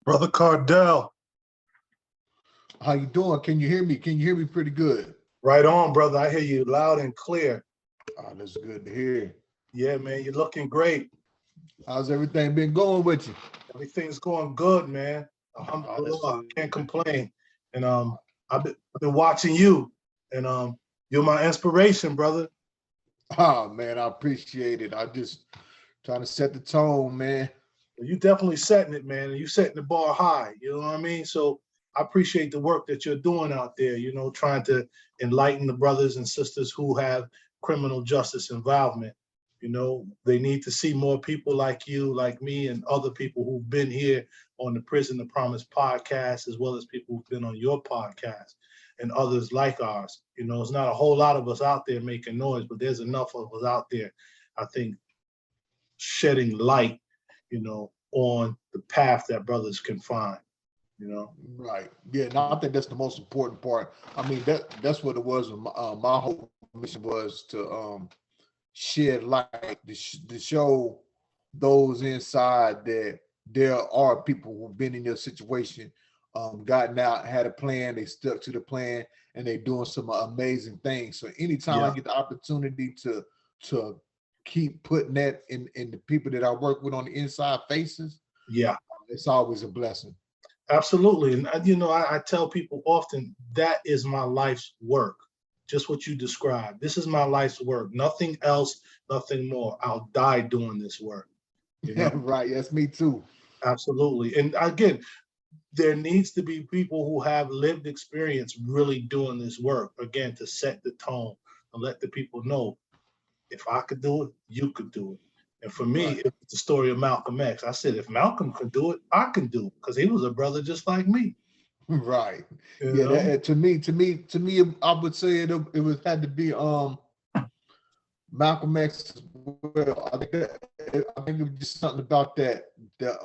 Brother Kardell. How you doing? Can you hear me? Can you hear me pretty good? Right on, brother. I hear you loud and clear. Oh, that's good to hear. Yeah, man, you're looking great. How's everything been going with you? Everything's going good, man. Oh, that's Alhamdulillah, good. I can't complain. And I've been watching you, and you're my inspiration, brother. Oh man, I appreciate it. I just trying to set the tone, man. You definitely setting it, man, and you setting the bar high. You know what I mean? So I appreciate the work that you're doing out there. You know, trying to enlighten the brothers and sisters who have criminal justice involvement. You know, they need to see more people like you, like me, and other people who've been here on the Prison to Promise podcast, as well as people who've been on your podcast and others like ours. You know, it's not a whole lot of us out there making noise, but there's enough of us out there, I think, shedding light, on the path that brothers can find, Right. Yeah. No, I think that's the most important part. I mean, that's what it was. My whole mission was to shed light to show those inside that there are people who've been in your situation, gotten out, had a plan, they stuck to the plan, and they're doing some amazing things. So anytime I Yeah, get the opportunity to keep putting that in the people that I work with on the inside faces, yeah, it's always a blessing. absolutely. And I tell people often that is my life's work. Just what you described. This is my life's work. Nothing else, nothing more. I'll die doing this work. You know, Right. Yes, me too. absolutely. And again, there needs to be people who have lived experience really doing this work again to set the tone and let the people know if I could do it, you could do it. And for me, Right. it's the story of Malcolm X. I said, if Malcolm could do it, I can do it because he was a brother just like me. Right. You Yeah. know, To me, I would say it was had to be Malcolm X as well. I think it was just something about that the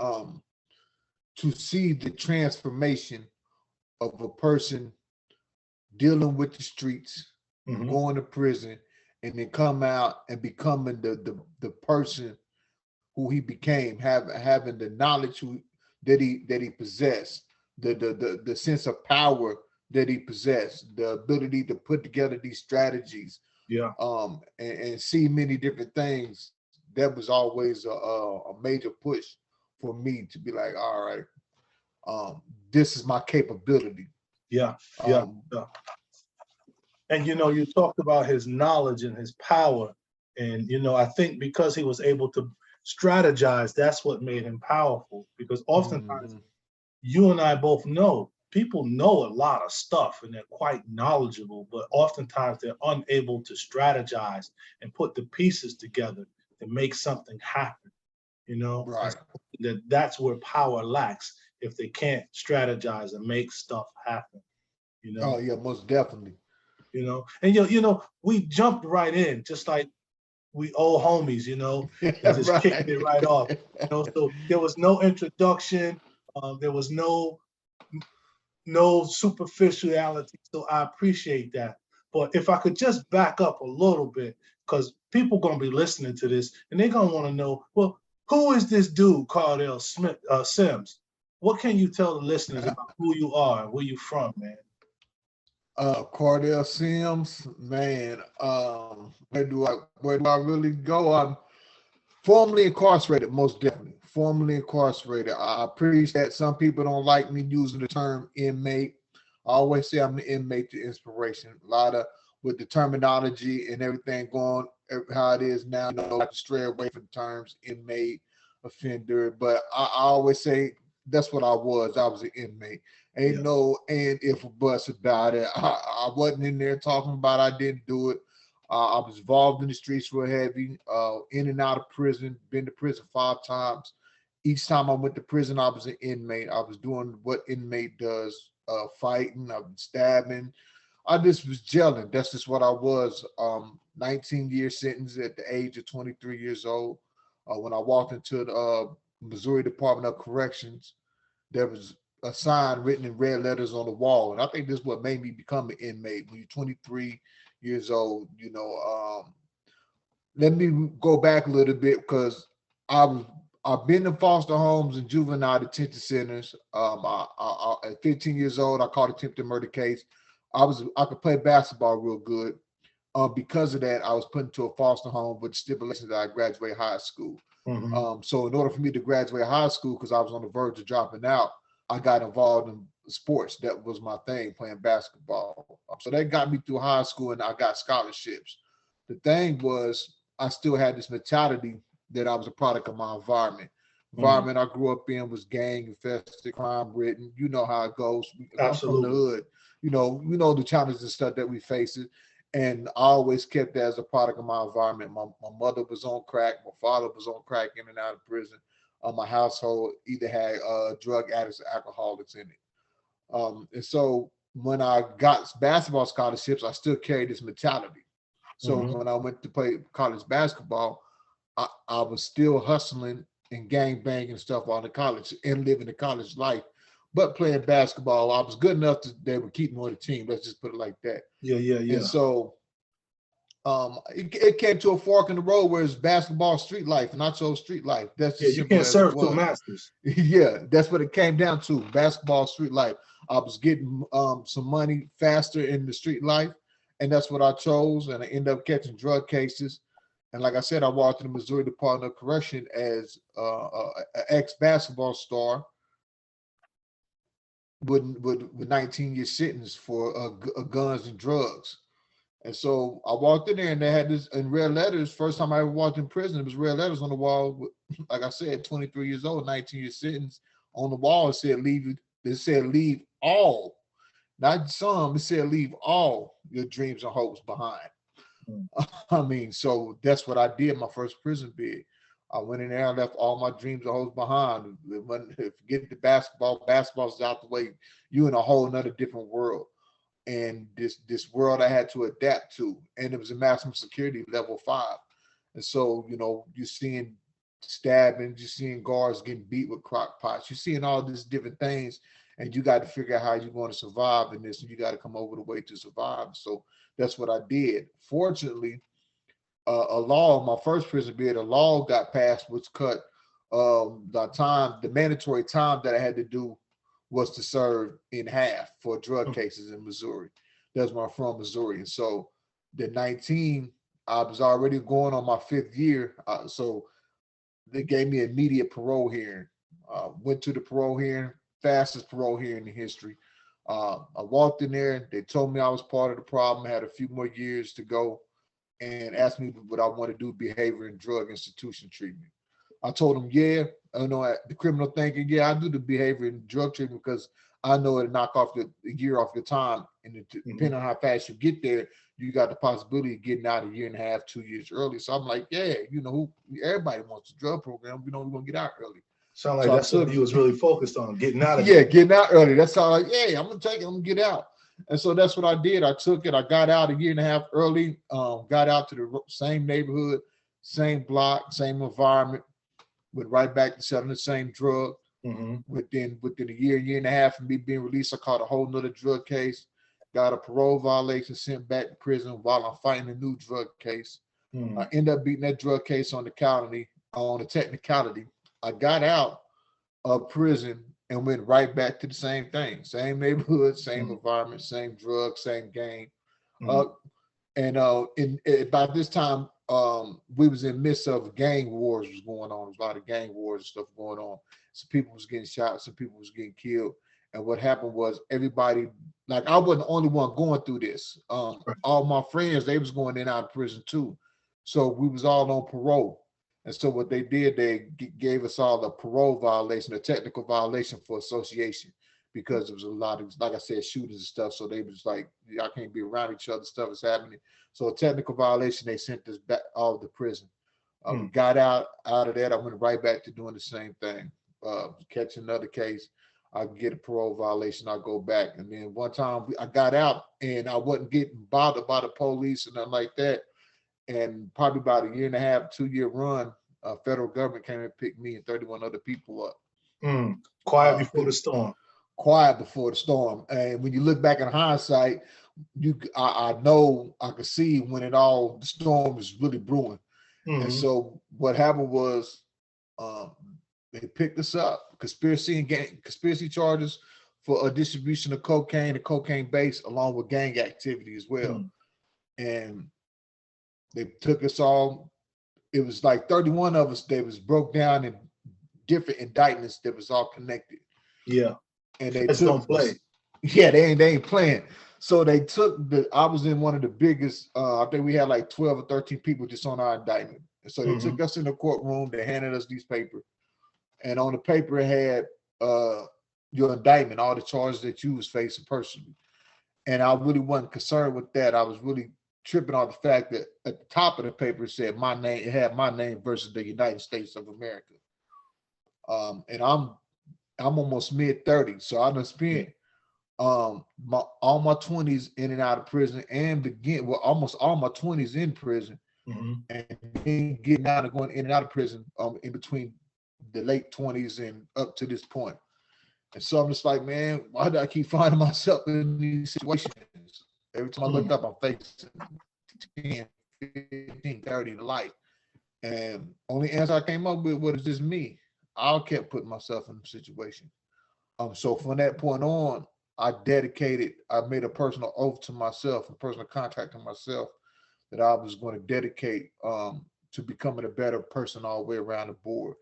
to see the transformation of a person dealing with the streets, hmm going to prison, and then come out and becoming the person who he became, having the knowledge that he possessed, the sense of power that he possessed, the ability to put together these strategies, yeah, and see many different things. That was always a major push for me to be like, all right, this is my capability. yeah, yeah, Um, yeah. And you talked about his knowledge and his power, and I think because he was able to strategize, that's what made him powerful. Because oftentimes, mhm. you and I both know people know a lot of stuff and they're quite knowledgeable, but oftentimes they're unable to strategize and put the pieces together to make something happen. And Right. that's where power lacks if they can't strategize and make stuff happen. You Oh know, yeah, most definitely. and we jumped right in just like we old homies, and just kicked it Right. right off. So there was no introduction. There was no superficiality. So I appreciate that. But if I could just back up a little bit, because people gonna be listening to this and they're gonna want to know, well, who is this dude, Kardell Sims? What can you tell the listeners about who you are and where you from, man? Cardell Sims, man. Where do I really go? I'm formerly incarcerated, most definitely. Formerly incarcerated. I appreciate that some people don't like me using the term inmate. I always say I'm the inmate to inspiration. A lot of with the terminology and everything going how it is now, I like to stray away from terms inmate, offender. But I always say that's what I was. I was an inmate. Ain't Yeah, no and if or buts about it. I wasn't in there talking about I didn't do it. I was involved in the streets real heavy, in and out of prison, been to prison 5 times. Each time I went to prison, I was an inmate. I was doing what inmate does, fighting, I was stabbing. I just was gelling. That's just what I was. 19-year sentence at the age of 23 years old. When I walked into the Missouri Department of Corrections, there was a sign written in red letters on the wall. And I think this is what made me become an inmate. When you're 23 years old, let me go back a little bit because I was I've been in foster homes and juvenile detention centers. At 15 years old, I caught attempted murder case. I could play basketball real good. Because of that, I was put into a foster home with stipulations that I graduate high school. So in order for me to graduate high school, because I was on the verge of dropping out, I got involved in sports. That was my thing, playing basketball. So that got me through high school, and I got scholarships. The thing was, I still had this mentality that I was a product of my environment. Environment I grew up in was gang infested, crime ridden. You know how it goes. I'm from the hood. You know the challenges and stuff that we face. And I always kept that as a product of my environment. My mother was on crack. My father was on crack in and out of prison. My household either had drug addicts or alcoholics in it. And so when I got basketball scholarships, I still carried this mentality. So when I went to play college basketball, I was still hustling and gang banging stuff on the college and living the college life. But playing basketball, I was good enough that they would keep me on the team. Let's just put it like that. Yeah. And so it came to a fork in the road where it's basketball street life, and I chose street life. That's just you can't serve two masters. Yeah, that's what it came down to. Basketball street life. I was getting some money faster in the street life, and that's what I chose. And I ended up catching drug cases. And like I said, I walked in the Missouri Department of Correction as an ex-basketball star with 19-year sentence for guns and drugs. And so I walked in there, and they had this in red letters. First time I ever walked in prison, it was red letters on the wall. With, like I said, 23 years old, 19-year sentence. On the wall, it said leave. It said leave all, not some. It said leave all your dreams and hopes behind. I mean, so that's what I did. My first prison bid. I went in there and left all my dreams and hopes behind. Forget the basketball. Basketball's out the way. You in a whole nother different world. And this world I had to adapt to, and it was a maximum security level 5. And so, you're seeing stabbing, you're seeing guards getting beat with crock pots, you're seeing all these different things, and you got to figure out how you're going to survive in this, and you got to come over the way to survive. So that's what I did. Fortunately, my first prison bid, a law got passed, which cut the mandatory time that I had to do was to serve in half for drug cases in Missouri. That's where I'm from, Missouri. And so the 19, I was already going on my 5th year. So they gave me immediate parole hearing. Went to the parole hearing, fastest parole hearing in history. I walked in there, they told me I was part of the problem, had a few more years to go, and asked me what I want to do, behavior and drug institution treatment. I told them, yeah, the criminal thinking, yeah, I do the behavior and drug treatment because I know it'll knock off the year off your time. And depending on how fast you get there, you got the possibility of getting out 1.5 years, 2 years early. So I'm like, yeah, everybody wants a drug program. We're going to get out early. Sound like that's what he was really focused on, getting out of it. Getting out early. That's how I'm going to take it. I'm going to get out. And so that's what I did. I took it. I got out 1.5 years early, got out to the same neighborhood, same block, same environment. Went right back to selling the same drug. Within 1.5 years of me being released, I caught a whole nother drug case, got a parole violation, sent back to prison while I'm fighting a new drug case. I ended up beating that drug case on the technicality. I got out of prison and went right back to the same thing, same neighborhood, same environment, same drug, same gang. And about this time, we was in the midst of gang wars was going on. There was a lot of gang wars and stuff going on. Some people was getting shot, some people was getting killed. And what happened was everybody, like I wasn't the only one going through this. All my friends, they was going in and out of prison too. So we was all on parole. And so what they did, they gave us all a parole violation, a technical violation for association, because there was a lot of, like I said, shootings and stuff. So they was like, y'all can't be around each other, stuff is happening. So a technical violation, they sent us back all to prison. We got out of that. I went right back to doing the same thing. Catch another case, I get a parole violation, I go back. And then one time I got out and I wasn't getting bothered by the police and nothing like that. And probably about 1.5 years, 2 year run, federal government came and picked me and 31 other people up. Quiet before the storm. Quiet before the storm. And when you look back in hindsight, I know I could see when the storm was really brewing. And so what happened was They picked us up, conspiracy charges for a distribution of cocaine and cocaine base, along with gang activity as well. And they took us all. It was like 31 of us that was broke down in different indictments that was all connected. Yeah. And they Just don't play. Yeah, they ain't playing. So they took I was in one of the biggest, I think we had like 12 or 13 people just on our indictment. And so they took us in the courtroom, they handed us these papers. And on the paper it had your indictment, all the charges that you was facing personally. And I really wasn't concerned with that. I was really tripping on the fact that at the top of the paper it said my name, it had my name versus the United States of America. And I'm almost mid-30s, so I done spent all my 20s in and out of prison, and almost all my 20s in prison, and then getting out and going in and out of prison in between the late 20s and up to this point. And so I'm just like, man, why do I keep finding myself in these situations? Every time I look up, I'm facing 10, 15, 30 to life. And only answer I came up with was just me. I kept putting myself in the situation. So from that point on, I made a personal oath to myself, a personal contract to myself, that I was going to dedicate to becoming a better person all the way around the board,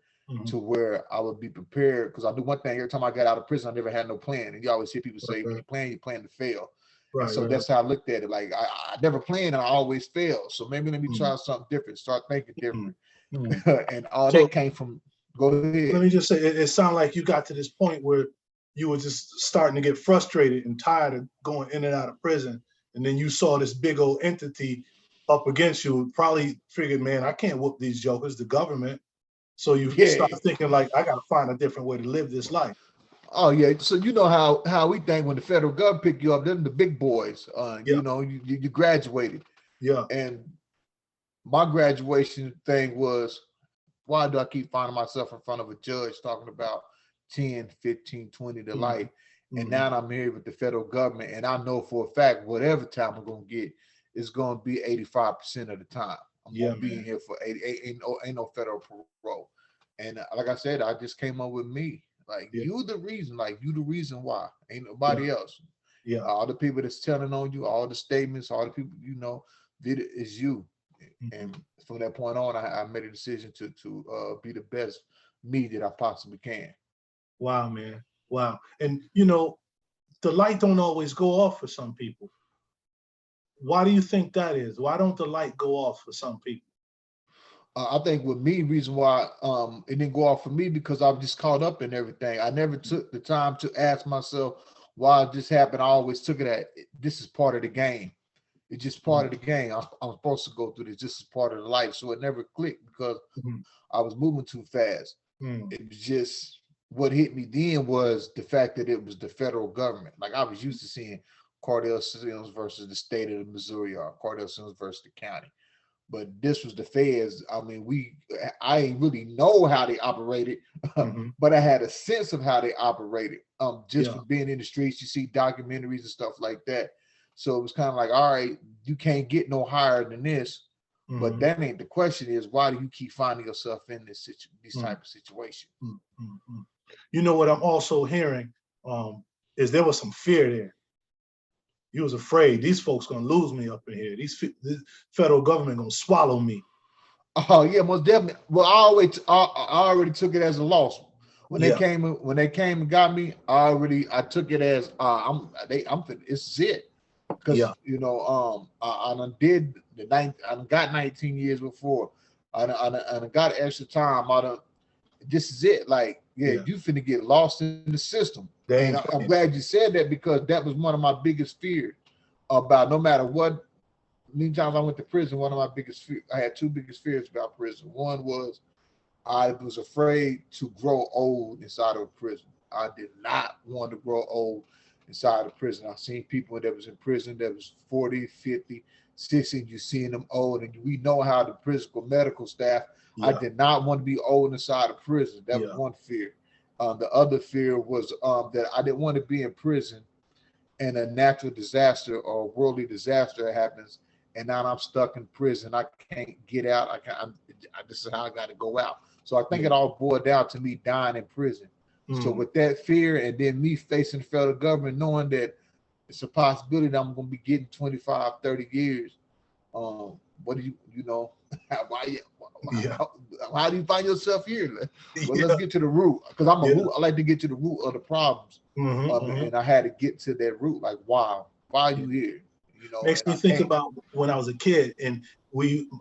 to where I would be prepared. Because I knew one thing: every time I got out of prison, I never had no plan. And you always hear people say, "When you plan to fail." Right, and so that's how I looked at it. Like I never planned, and I always fail. So maybe let me try something different, start thinking different. And all that came from. Go ahead. Let me just say, it sounded like you got to this point where you were just starting to get frustrated and tired of going in and out of prison. And then you saw this big old entity up against you, probably figured, man, I can't whoop these jokers, the government. So you start thinking like, I got to find a different way to live this life. Oh yeah, so you know how we think when the federal government pick you up, them the big boys. You know, you graduated. Yeah. And my graduation thing was, why do I keep finding myself in front of a judge talking about 10, 15, 20 to life? And now I'm here with the federal government, and I know for a fact whatever time I'm gonna get is gonna be 85% of the time. I'm gonna be in here for 88. Ain't no federal parole. And like I said, I just came up with me. Like you the reason why. Ain't nobody else. All the people that's telling on you, all the statements, all the people did it is you. And from that point on, I made a decision to be the best me that I possibly can. Wow, man. Wow. And the light don't always go off for some people. Why do you think that is? Why don't the light go off for some people? I think with me, reason why it didn't go off for me, because I was just caught up in everything. I never took the time to ask myself why this happened. I always took it at this is part of the game. It's just part of the game. I'm supposed to go through this. This is part of the life. So it never clicked because I was moving too fast. It was just what hit me then was the fact that it was the federal government. Like I was used to seeing Kardell versus the state of Missouri, or Kardell versus the county. But this was the feds. I mean, I ain't really know how they operated, but I had a sense of how they operated. Just from being in the streets, you see documentaries and stuff like that. So it was kind of like, all right, you can't get no higher than this. But that ain't the question. Is why do you keep finding yourself in this type of situation? You know what I'm also hearing is there was some fear there. You was afraid these folks gonna lose me up in here. The federal government gonna swallow me. Oh yeah, most definitely. Well, I already took it as a loss when they came and got me. I took it as it's it. Because I done did I done got 19 years before. I done got extra time. This is it. Like, you finna get lost in the system. And I'm glad you said that, because that was one of my biggest fears about no matter what. Many times I went to prison, one of my biggest fears, I had two biggest fears about prison. One was I was afraid to grow old inside of a prison. I did not want to grow old inside of prison. I've seen people that was in prison that was 40, 50, 60, you seeing them old, and we know how the prison medical staff, I did not want to be old inside of prison. That was one fear. The other fear was that I didn't want to be in prison and a natural disaster or worldly disaster happens, and now I'm stuck in prison. I can't get out. This is how I got to go out. So I think it all boiled down to me dying in prison. So with that fear and then me facing the federal government, knowing that it's a possibility that I'm going to be getting 25, 30 years. What do you know, how do you find yourself here? Well, let's get to the root, because I'm a root. I like to get to the root of the problems. And I had to get to that root. Like, why are you here? You know, makes me think about when I was a kid, and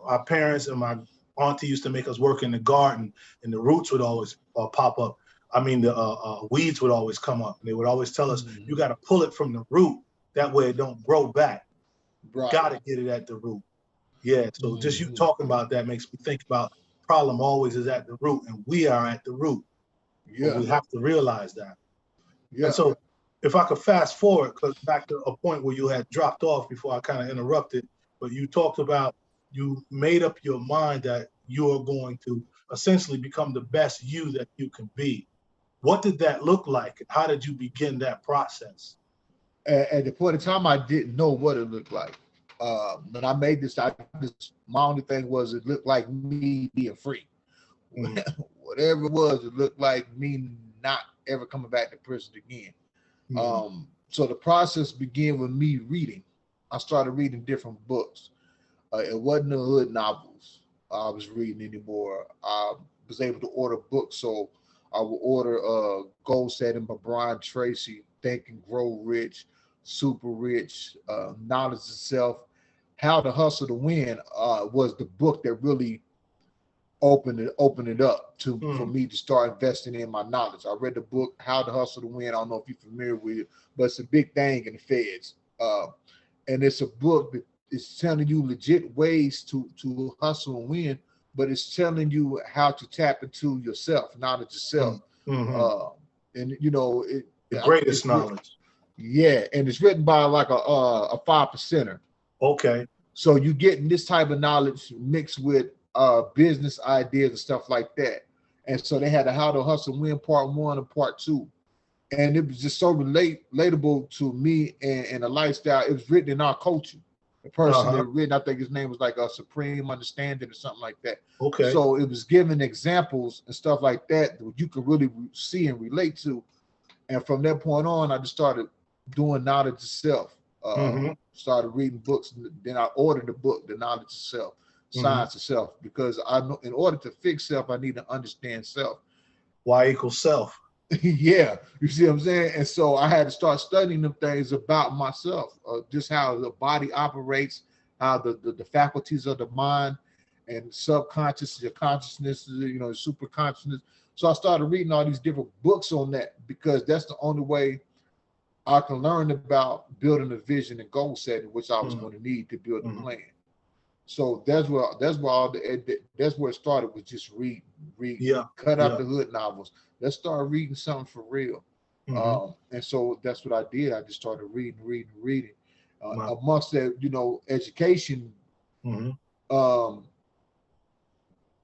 our parents and my auntie used to make us work in the garden, and the roots would always pop up. I mean, the weeds would always come up, and they would always tell us, you got to pull it from the root. That way it don't grow back. Right. Got to get it at the root. Yeah, so just you talking about that makes me think about problem always is at the root, and we are at the root. Yeah. But we have to realize that. Yeah. And so if I could fast forward, because back to a point where you had dropped off before I kind of interrupted, but you talked about you made up your mind that you are going to essentially become the best you that you can be. What did that look like? How did you begin that process? At the point in time, I didn't know what it looked like. When I made this, my only thing was it looked like me being free. Whatever it was, it looked like me not ever coming back to prison again. So the process began with me reading. I started reading different books. It wasn't the hood novels I was reading anymore. I was able to order books, so I would order Goal Setting by Brian Tracy, Think and Grow Rich, Super Rich, Knowledge of Self, How to Hustle to Win was the book that really opened it up for me to start investing in my knowledge. I read the book How to Hustle to Win. I don't know if you're familiar with it, but it's a big thing in the feds. And it's a book that is telling you legit ways to hustle and win, but it's telling you how to tap into yourself, knowledge of self. And you know, the greatest knowledge. Yeah, and it's written by like a 5%er. Okay. So you getting this type of knowledge mixed with business ideas and stuff like that. And so they had a How to Hustle and Win Part 1 and Part 2. And it was just so relatable to me and a lifestyle. It was written in our culture. The person that written, I think his name was like a Supreme Understanding or something like that. Okay. So it was giving examples and stuff like that you could really see and relate to. And from that point on, I just started doing knowledge of self. Started reading books. Then I ordered the book, The Knowledge of Self, Science of Self, because I know in order to fix self, I need to understand self. Y equals self. Yeah, you see what I'm saying? And so I had to start studying them things about myself, just how the body operates, how the faculties of the mind and subconscious, your consciousness, you know, super consciousness. So I started reading all these different books on that, because that's the only way I can learn about building a vision and goal setting, which I was going to need to build the plan. So that's where it started, with just read, cut out the hood novels. Let's start reading something for real. And so that's what I did. I just started reading. Amongst that, you know, education. I'm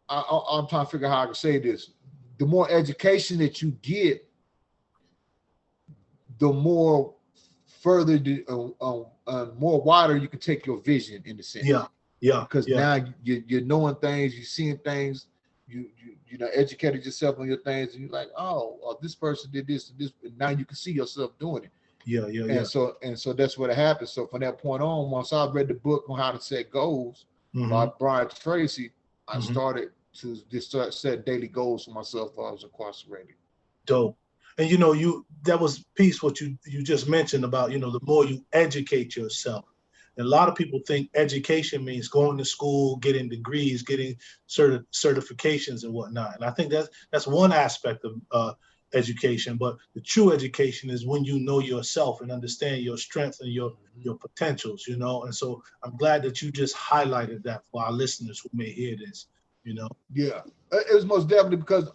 trying to figure out how I can say this. The more education that you get, the more further, more wider you can take your vision, in the sense. Because now you're knowing things, you're seeing things, you know, educated yourself on your things, and you're like, oh, this person did this and this, and now you can see yourself doing it. And so that's what happened. So from that point on, once I read the book on how to set goals by Brian Tracy, I started to just start setting daily goals for myself while I was incarcerated. Dope. And you know, that was piece what you just mentioned about, you know, the more you educate yourself. And a lot of people think education means going to school, getting degrees, getting certifications and whatnot. And I think that's one aspect of education. But the true education is when you know yourself and understand your strengths and your potentials, you know. And so I'm glad that you just highlighted that for our listeners who may hear this, you know. Yeah, it was most definitely because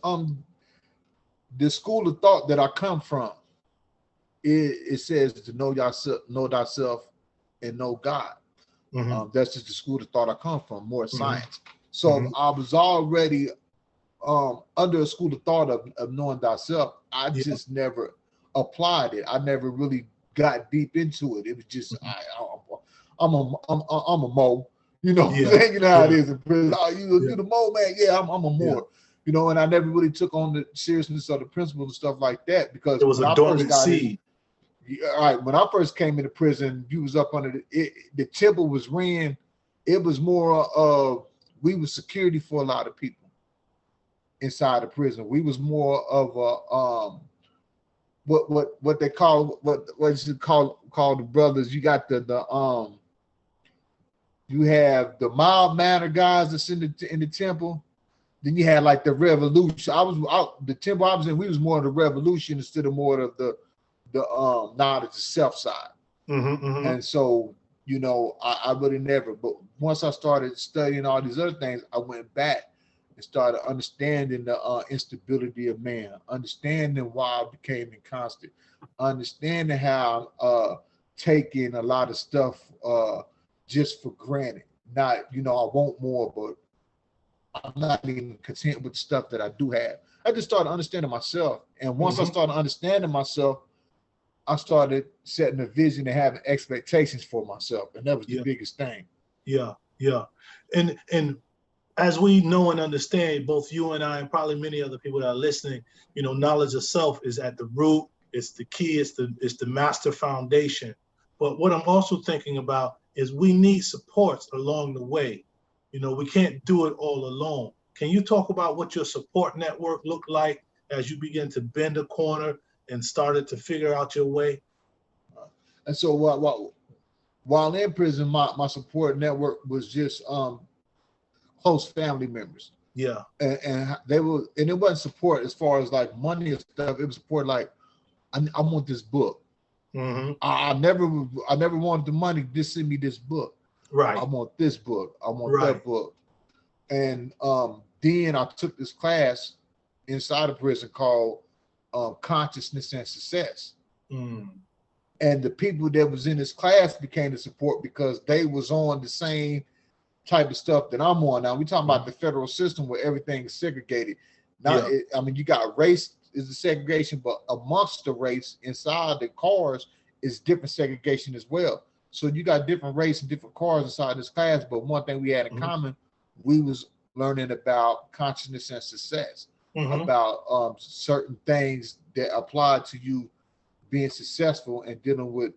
the school of thought that I come from, it says to know thyself and know God. That's just the school of thought I come from, more science. So I was already under a school of thought of knowing thyself. I just never applied it. I never really got deep into it. It was just I'm a mo. You know, you know how it is in prison. You're the mo, man. Yeah, I'm a more. you know, and I never really took on the seriousness of the principles and stuff like that, because It was when a I first dormant got in, seed. all right, when I first came into prison, you was up under the temple was ran. It was more of, we was security for a lot of people inside the prison. We was more of a what they call what is it called the brothers. You got the you have the mild mannered guys that's in the temple. Then you had like the revolution. I was out the temple I was in. We was more of the revolution instead of more of the knowledge of self side. And so, you know, I really never. But once I started studying all these other things, I went back and started understanding the instability of man, understanding why I became inconstant, understanding how taking a lot of stuff just for granted. Not, you know, I want more, but I'm not even content with the stuff that I do have. I just started understanding myself. And once I started understanding myself, I started setting a vision and having expectations for myself. And that was the biggest thing. Yeah. And as we know and understand, both you and I, and probably many other people that are listening, you know, knowledge of self is at the root. It's the key. It's the master foundation. But what I'm also thinking about is we need supports along the way. You know, we can't do it all alone. Can you talk about what your support network looked like as you begin to bend a corner and started to figure out your way? And so while in prison, my support network was just close family members. Yeah. And they were, and it wasn't support as far as like money or stuff. It was support like, I want this book. I never wanted the money. Just send me this book. Right. I want this book. I want that book. And then I took this class inside of prison called Consciousness and Success. And the people that was in this class became the support because they was on the same type of stuff that I'm on. Now we talking about the federal system where everything is segregated. Now, I mean, you got race is the segregation, but amongst the race inside the cars is different segregation as well. So you got different race and different cars inside this class, but one thing we had in common, we was learning about consciousness and success, about certain things that apply to you being successful and dealing with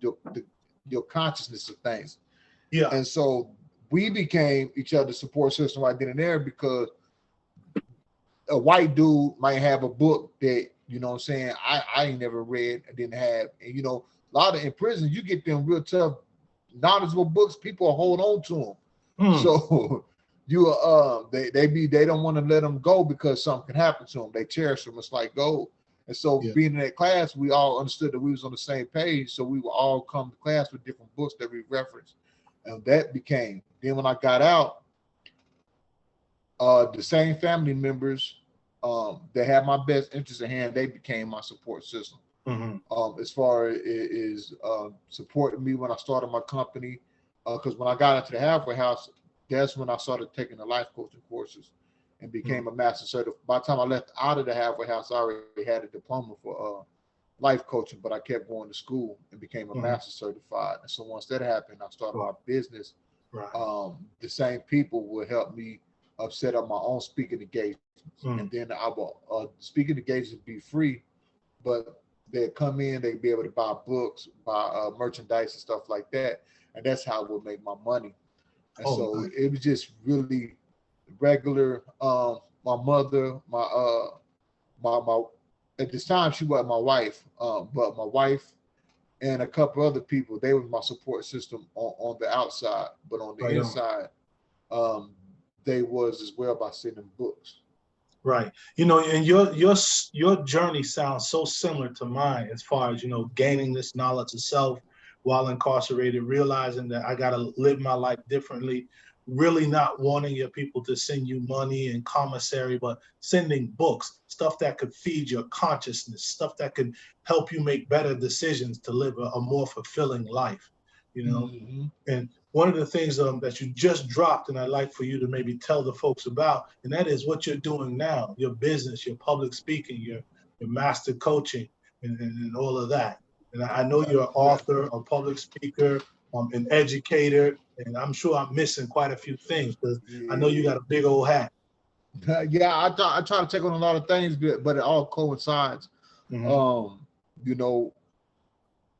your consciousness of things. And so we became each other's support system right then and there, because a white dude might have a book that, you know what I'm saying, I ain't never read, I didn't have. And, you know, a lot of in prison, you get them real tough, knowledgeable books, people hold on to them. So you they don't want to let them go because something can happen to them. They cherish them. It's like gold. And so being in that class, we all understood that we was on the same page. So we would all come to class with different books that we referenced. And that became, then when I got out, the same family members that had my best interest at hand, they became my support system. As far as supporting me when I started my company, because when I got into the halfway house, that's when I started taking the life coaching courses and became a master certified. By the time I left out of the halfway house, I already had a diploma for life coaching, but I kept going to school and became a master certified. And so once that happened, I started my business. The same people would help me set up my own speaking engagements. And then I will speaking engagements be free, but they'd come in, they'd be able to buy books, buy merchandise and stuff like that. And that's how I would make my money. And so it was just really regular. My mother, my at this time she wasn't my wife, but my wife and a couple other people, they were my support system on the outside, but on the inside, they was as well by sending books. Right. You know, and your journey sounds so similar to mine as far as, you know, gaining this knowledge of self while incarcerated, realizing that I got to live my life differently, really not wanting your people to send you money and commissary, but sending books, stuff that could feed your consciousness, stuff that could help you make better decisions to live a more fulfilling life, you know? And one of the things that you just dropped, and I'd like for you to maybe tell the folks about, and that is what you're doing now, your business, your public speaking, your master coaching, and all of that. And I know you're an author, a public speaker, an educator, and I'm sure I'm missing quite a few things because I know you got a big old hat. Yeah, I try to take on a lot of things, but it all coincides. Mm-hmm. You know,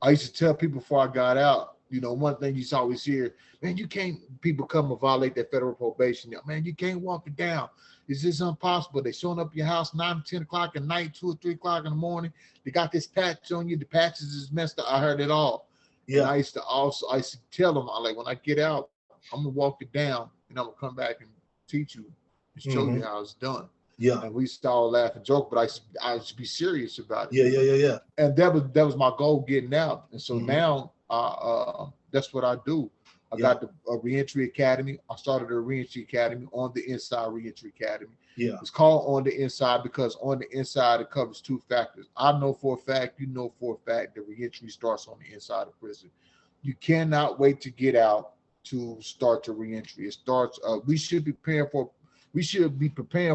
I used to tell people before I got out, you know, one thing you always hear, man, you can't, people come and violate their federal probation. Man, you can't walk it down. It's just impossible. They showing up at your house 9, 10 o'clock at night, 2 or 3 o'clock in the morning. They got this patch on you. The patches is messed up. I heard it all. And Yeah. I used to tell them, I like, when I get out, I'm gonna walk it down and I'm gonna come back and teach you and show Mm-hmm. you how it's done. Yeah. And we used to all laugh and joke, but I used to be serious about it. Yeah. Yeah. Yeah. Yeah. And that was my goal getting out. And so Mm-hmm. now that's what I do. I Yeah. got the reentry academy. I started a reentry academy on the inside reentry academy. Yeah. It's called on the inside because on the inside it covers two factors. I know for a fact, you know for a fact, that reentry starts on the inside of prison. You cannot wait to get out to start your reentry. It starts. We should be preparing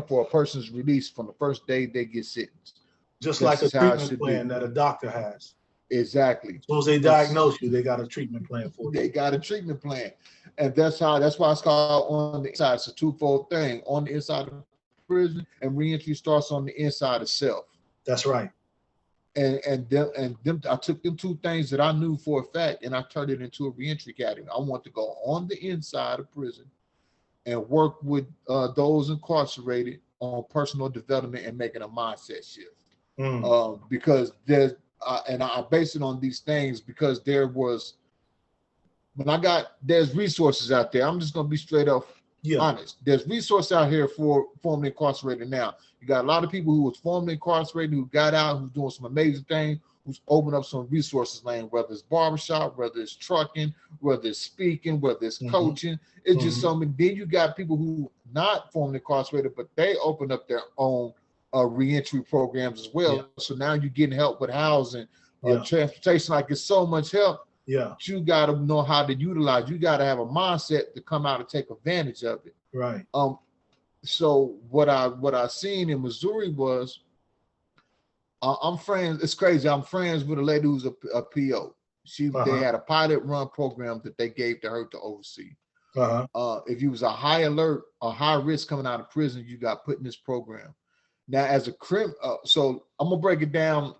for a person's release from the first day they get sentenced. Just That's like a just how it treatment should be. plan that a doctor has. Exactly. As soon as they That's diagnose you, they got a treatment plan for you. They got a treatment plan, and that's why it's called on the inside. It's a twofold thing: on the inside of prison, and reentry starts on the inside of self. That's right. And them, I took them two things that I knew for a fact, and I turned it into a reentry academy. I want to go on the inside of prison and work with those incarcerated on personal development and making a mindset shift. Because and I base it on these things because there's resources out there. I'm just gonna be straight up honest. There's resources out here for formerly incarcerated now. You got a lot of people who was formerly incarcerated who got out, who's doing some amazing things, who's opened up some resources lane, whether it's barbershop, whether it's trucking, whether it's speaking, whether it's coaching. It's just something. Then you got people who not formerly incarcerated, but they open up their own reentry programs as well. So now you're getting help with housing, transportation. Like it's so much help. But you got to know how to utilize. You got to have a mindset to come out and take advantage of it. Right. So what I seen in Missouri was, I'm friends. It's crazy. I'm friends with a lady who's a PO. They had a pilot run program that they gave to her to oversee. If you was a high alert or high risk coming out of prison, you got put in this program. Now, as a so I'm gonna break it down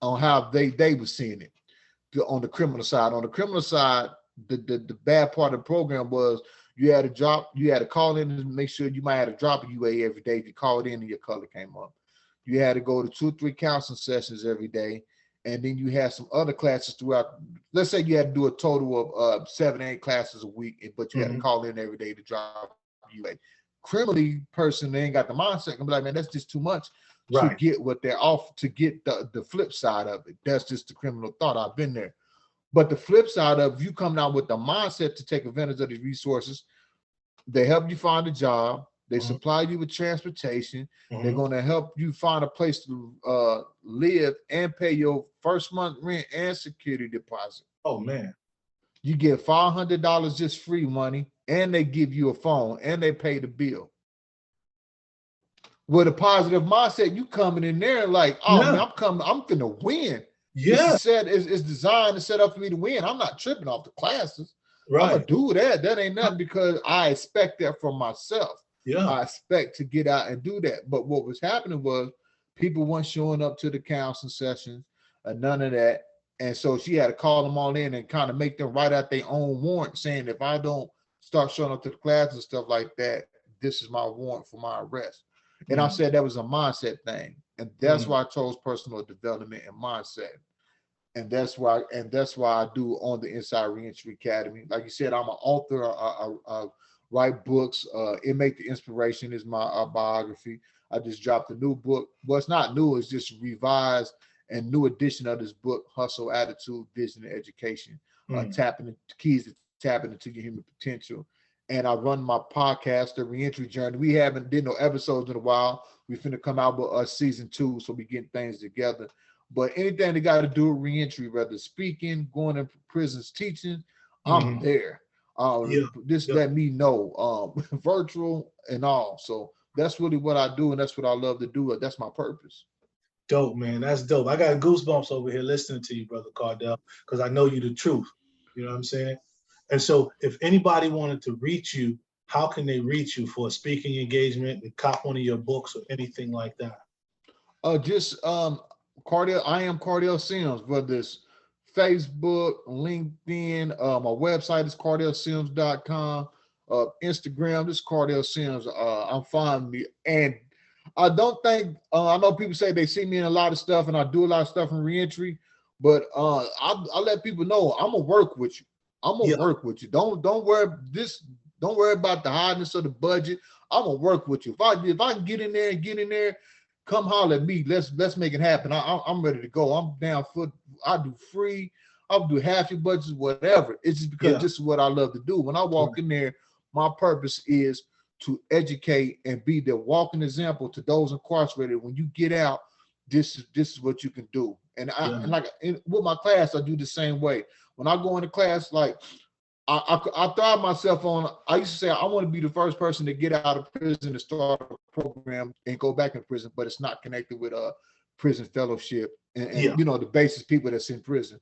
on how they were seeing it on the criminal side. On the criminal side, the bad part of the program was you had to call in and make sure you might have to drop a UA every day. If you called in and your color came up, you had to go to 2 or 3 counseling sessions every day, and then you had some other classes throughout. Let's say you had to do a total of 7 or 8 classes a week, but you had to call in every day to drop UA. Criminally person, they ain't got the mindset and be like, man, that's just too much to get what they're off, to get the flip side of it. That's just the criminal thought. I've been there. But the flip side of you coming out with the mindset to take advantage of these resources, they help you find a job, they supply you with transportation, they're going to help you find a place to live and pay your first month rent and security deposit. Oh man. You get $500 just free money, and they give you a phone, and they pay the bill. With a positive mindset, you coming in there like, oh man, I'm finna win. It's designed and set up for me to win. I'm not tripping off the classes. I'm gonna do that. That ain't nothing because I expect that from myself. I expect to get out and do that. But what was happening was people weren't showing up to the counseling sessions or none of that. And so she had to call them all in and kind of make them write out their own warrant saying, if I don't start showing up to the class and stuff like that, this is my warrant for my arrest. And I said that was a mindset thing. And that's why I chose personal development and mindset. And that's why I do on the Inside Reentry Academy. Like you said, I'm an author. I write books. Inmate the Inspiration is my biography. I just dropped a new book. Well, it's not new. It's just revised and new edition of this book, Hustle, Attitude, Vision, and Education. Tapping the keys to tapping into your human potential. And I run my podcast, The Reentry Journey. We haven't did no episodes in a while. We finna come out with season 2, so we getting things together. But anything they got to do with reentry, whether speaking, going in prisons, teaching, I'm there. Just let me know, virtual and all. So that's really what I do, and that's what I love to do. That's my purpose. Dope, man. That's dope. I got goosebumps over here listening to you, Brother Kardell, because I know you the truth. You know what I'm saying? And so if anybody wanted to reach you how can they reach you for a speaking engagement and cop one of your books or anything like that? Just Kardell, I am Kardell Sims, whether it's Facebook, LinkedIn, my website is KardellSims.com, Instagram, this is Kardell Sims. I'm finding me. And I don't think I know people say they see me in a lot of stuff and I do a lot of stuff in reentry, but I let people know I'm gonna work with you. I'm gonna work with you. Don't worry don't worry about the hardness of the budget. I'm gonna work with you. If I can get in there, come holler at me. Let's make it happen. I'm ready to go. I'm down foot. I do free. I'll do half your budgets, whatever. It's just because this is what I love to do. When I walk in there, my purpose is to educate and be the walking example to those incarcerated. When you get out, this is what you can do. And with my class, I do the same way. When I go into class, like I thrive myself on, I used to say I want to be the first person to get out of prison to start a program and go back in prison, but it's not connected with a prison fellowship and you know, the basic people that's in prison.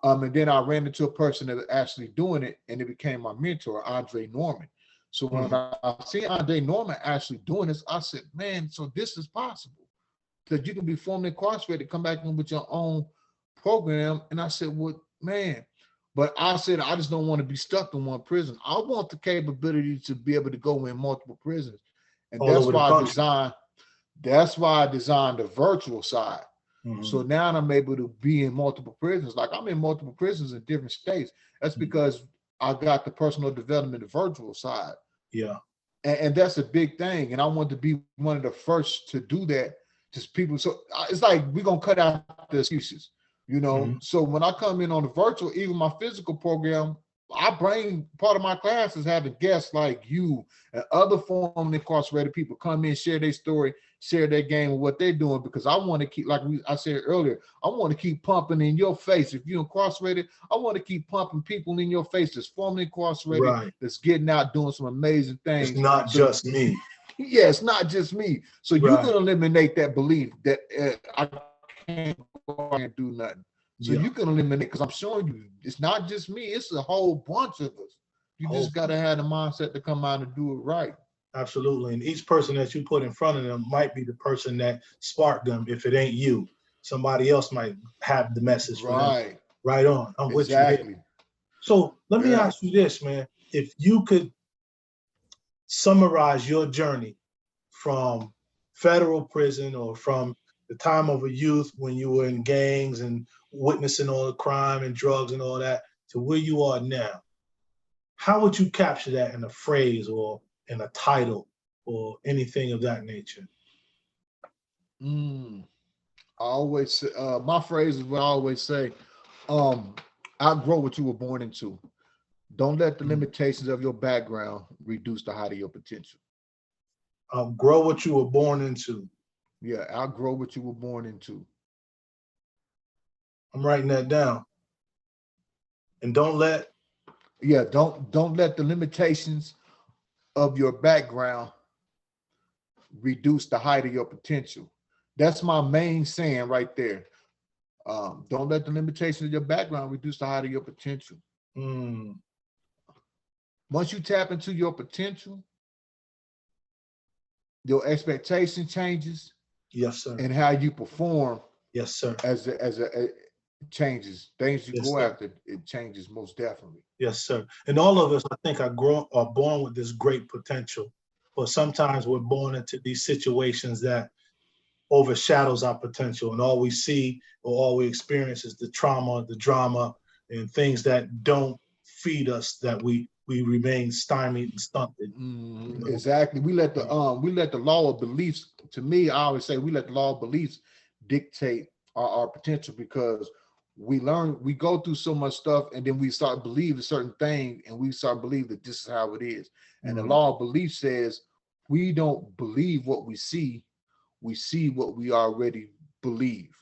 And then I ran into a person that was actually doing it, and it became my mentor, Andre Norman. So when I see Andre Norman actually doing this, I said, man, so this is possible. That you can be formerly incarcerated, come back in with your own program. And I said, well, man, but I said, I just don't want to be stuck in one prison. I want the capability to be able to go in multiple prisons. And that's why I designed the virtual side. So now I'm able to be in multiple prisons. Like I'm in multiple prisons in different states. That's because I got the personal development, the virtual side. And that's a big thing. And I want to be one of the first to do that. Just people. So it's like, we're going to cut out the excuses. You know, so when I come in on the virtual, even my physical program, I bring part of my class is having guests like you and other formerly incarcerated people come in, share their story, share their game and what they're doing, because I want to keep, like I said earlier, I want to keep pumping in your face. If you're incarcerated, I want to keep pumping people in your face that's formerly incarcerated, that's getting out doing some amazing things. It's not just me. Yeah, it's not just me. So you can eliminate that belief that I can't go out and do nothing. So you can eliminate, because I'm showing you, it's not just me, it's a whole bunch of us. You just got to have the mindset to come out and do it right. Absolutely. And each person that you put in front of them might be the person that sparked them. If it ain't you, somebody else might have the message for them. Right on. I'm with you here. So let me ask you this, man. If you could summarize your journey from federal prison or from the time of a youth when you were in gangs and witnessing all the crime and drugs and all that to where you are now, how would you capture that in a phrase or in a title or anything of that nature? I always say, my phrase is what I always say, outgrow what you were born into. Don't let the limitations of your background reduce the height of your potential. Grow what you were born into. Yeah, outgrow what you were born into. I'm writing that down. And don't let the limitations of your background reduce the height of your potential. That's my main saying right there. Don't let the limitations of your background reduce the height of your potential. Once you tap into your potential, your expectation changes. Yes, sir. And how you perform. Yes, sir. As it changes. Things you go after, it changes most definitely. Yes, sir. And all of us, I think, are born with this great potential. But sometimes we're born into these situations that overshadows our potential, and all we see or all we experience is the trauma, the drama, and things that don't feed us, that we remain stymied and stunted. Exactly. We let the law of beliefs, to me, I always say we let the law of beliefs dictate our potential, because we go through so much stuff, and then we start believing a certain thing, and we start believing that this is how it is. And the law of belief says we don't believe what we see what we already believe.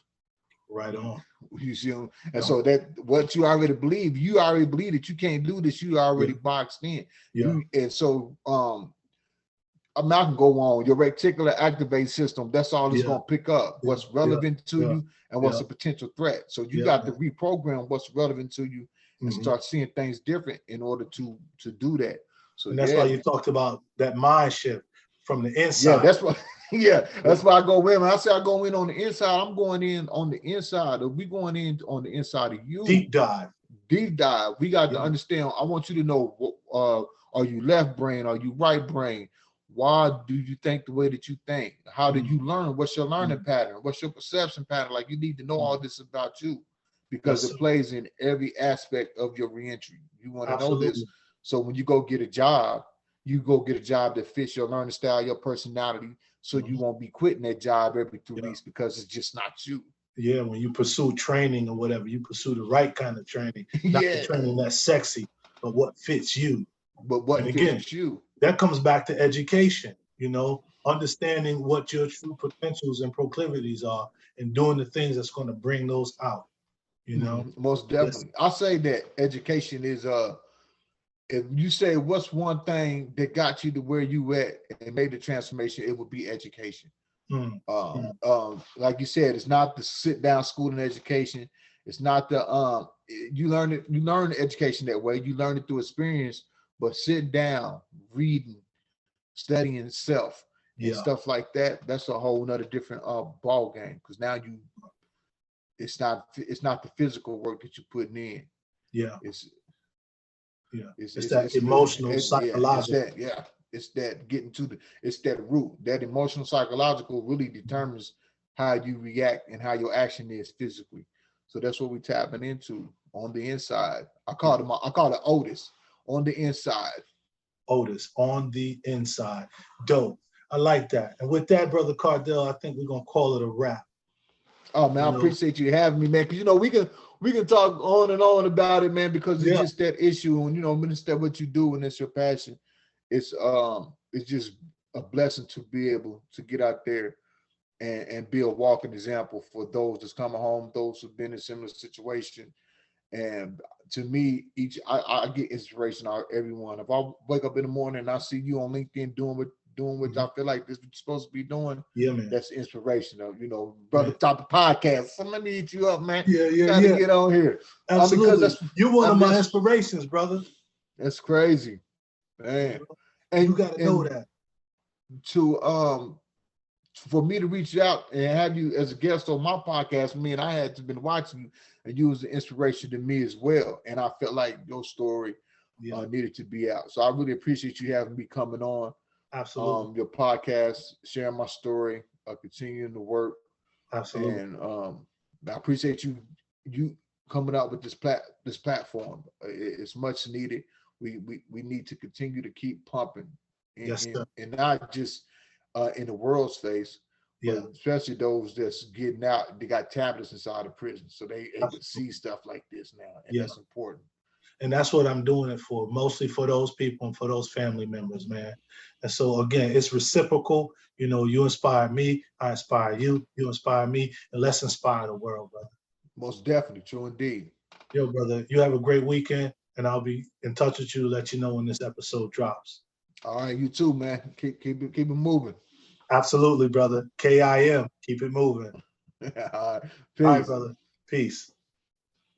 Right on. You see, and so that what you already believe that you can't do this, you already boxed in. And so I can go on. Your reticular activating system, that's all it's going to pick up. What's relevant to you and what's a potential threat. So you got to reprogram what's relevant to you and start seeing things different in order to do that. So And that's yeah, why you talked about that mind shift from the yeah, inside. that's what. Yeah, that's why I go in. When I say I go in on the inside, I'm going in on the inside. Of we going in on the inside of you. Deep dive. Deep dive. We got to Yeah. understand. I want you to know. Are you left brain? Are you right brain? Why do you think the way that you think? How did you learn? What's your learning pattern? What's your perception pattern? Like, you need to know all this about you, because Yes, it sir. plays in every aspect of your reentry. You want to know this. Absolutely. So when you go get a job, you go get a job that fits your learning style, your personality, so you won't be quitting that job every 2 weeks because it's just not you. Yeah, when you pursue training or whatever, you pursue the right kind of training, not the Yeah, training that's sexy, but what fits you. but what And again, fits you? that comes back to education, understanding what your true potentials and proclivities are and doing the things that's going to bring those out, Most Yes. definitely. I say that education is if you say what's one thing that got you to where you at and made the transformation, it would be education. Mm. Like you said, it's not the sit down school and education. It's not the you learn the education that way. You learn it through experience, but sitting down, reading, studying self and Yeah, stuff like that, that's a whole nother different ball game. Because now it's not the physical work that you're putting in. yeah, It's yeah. it's It's it's, that it's really emotional, it's psychological. that it's that getting to it's that root. That emotional psychological really determines how you react and how your action is physically. So that's what we're tapping into on the inside. I call it Otis on the inside. Otis on the inside. Dope. I like that. And with that, brother Kardell, I think we're gonna call it a wrap. Oh man, I appreciate you having me, man. Because we can talk on and on about it, man. Because it's just that issue, and minister what you do, and it's your passion. It's just a blessing to be able to get out there and be a walking example for those that's coming home, those who've been in a similar situation. And to me, I get inspiration out of everyone. If I wake up in the morning and I see you on LinkedIn doing what I feel like this is what you're supposed to be doing, yeah, man. that's inspirational. Brother, top of podcast. So let me hit you up, man. Yeah. Got to get on here. Absolutely. You're one of my inspirations, brother. That's crazy, man. You got to know that. To for me to reach out and have you as a guest on my podcast, I had to been watching you, and you was an inspiration to me as well. And I felt like your story needed to be out. So I really appreciate you having me coming on. Absolutely. Your podcast, sharing my story, continuing to work. Absolutely. And I appreciate you coming out with this platform. It's much needed. We need to continue to keep pumping, and not just in the world's face, but especially those that's getting out. They got tablets inside of prison, so they able to see stuff like this now, and that's important. And that's what I'm doing it for, mostly for those people and for those family members, man. And so again, it's reciprocal. You inspire me, I inspire you, you inspire me, and let's inspire the world, brother. Most definitely, true indeed. Yo, brother, you have a great weekend, and I'll be in touch with you to let you know when this episode drops. All right, you too, man. Keep it moving. Absolutely, brother. KIM. Keep it moving. All right, All right, brother. Peace.